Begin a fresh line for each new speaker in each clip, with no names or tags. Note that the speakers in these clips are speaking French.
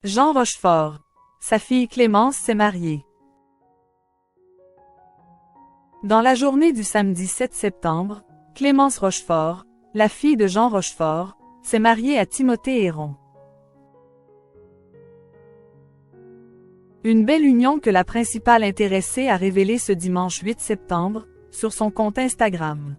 Jean Rochefort. Sa fille Clémence s'est mariée. Dans la journée du samedi 7 septembre, Clémence Rochefort, la fille de Jean Rochefort, s'est mariée à Timothée Héron. Une belle union que la principale intéressée a révélée ce dimanche 8 septembre, sur son compte Instagram.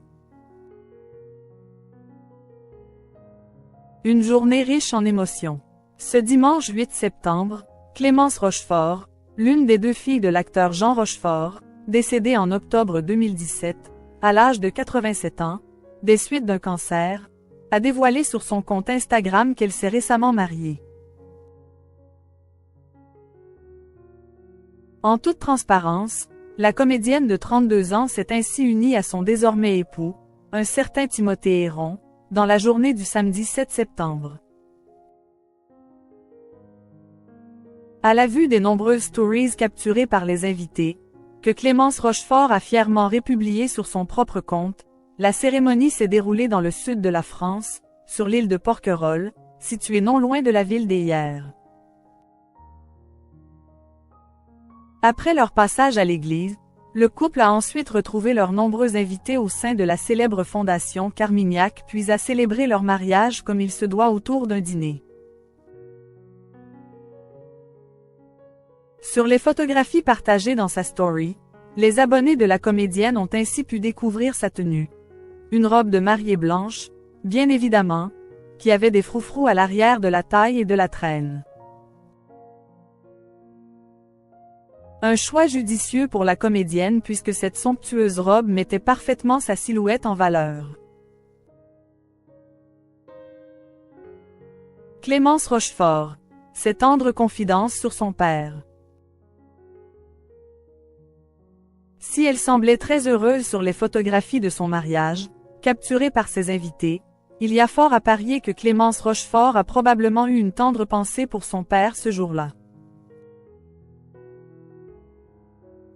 Une journée riche en émotions. Ce dimanche 8 septembre, Clémence Rochefort, l'une des deux filles de l'acteur Jean Rochefort, décédée en octobre 2017, à l'âge de 87 ans, des suites d'un cancer, a dévoilé sur son compte Instagram qu'elle s'est récemment mariée. En toute transparence, la comédienne de 32 ans s'est ainsi unie à son désormais époux, un certain Timothée Héron, dans la journée du samedi 7 septembre. À la vue des nombreuses stories capturées par les invités, que Clémence Rochefort a fièrement republiées sur son propre compte, la cérémonie s'est déroulée dans le sud de la France, sur l'île de Porquerolles, située non loin de la ville d'Hélières. Après leur passage à l'église, le couple a ensuite retrouvé leurs nombreux invités au sein de la célèbre fondation Carmignac puis a célébré leur mariage comme il se doit autour d'un dîner. Sur les photographies partagées dans sa story, les abonnés de la comédienne ont ainsi pu découvrir sa tenue. Une robe de mariée blanche, bien évidemment, qui avait des froufrous à l'arrière de la taille et de la traîne. Un choix judicieux pour la comédienne puisque cette somptueuse robe mettait parfaitement sa silhouette en valeur. Clémence Rochefort. Ses tendres confidences sur son père. Si elle semblait très heureuse sur les photographies de son mariage, capturées par ses invités, il y a fort à parier que Clémence Rochefort a probablement eu une tendre pensée pour son père ce jour-là.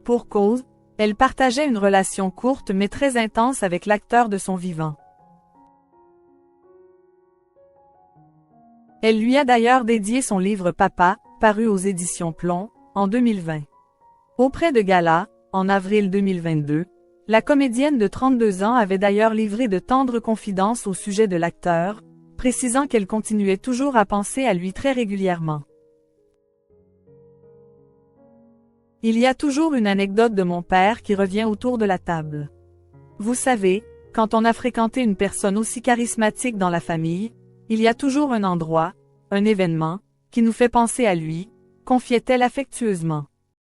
Pour cause, elle partageait une relation courte mais très intense avec l'acteur de son vivant. Elle lui a d'ailleurs dédié son livre Papa, paru aux éditions Plomb, en 2020. Auprès de Gala, en avril 2022, la comédienne de 32 ans avait d'ailleurs livré de tendres confidences au sujet de l'acteur, précisant qu'elle continuait toujours à penser à lui très régulièrement. Il y a toujours une anecdote de mon père qui revient autour de la table. Vous savez, quand on a fréquenté une personne aussi charismatique dans la famille, il y a toujours un endroit, un événement, qui nous fait penser à lui, confiait-elle affectueusement.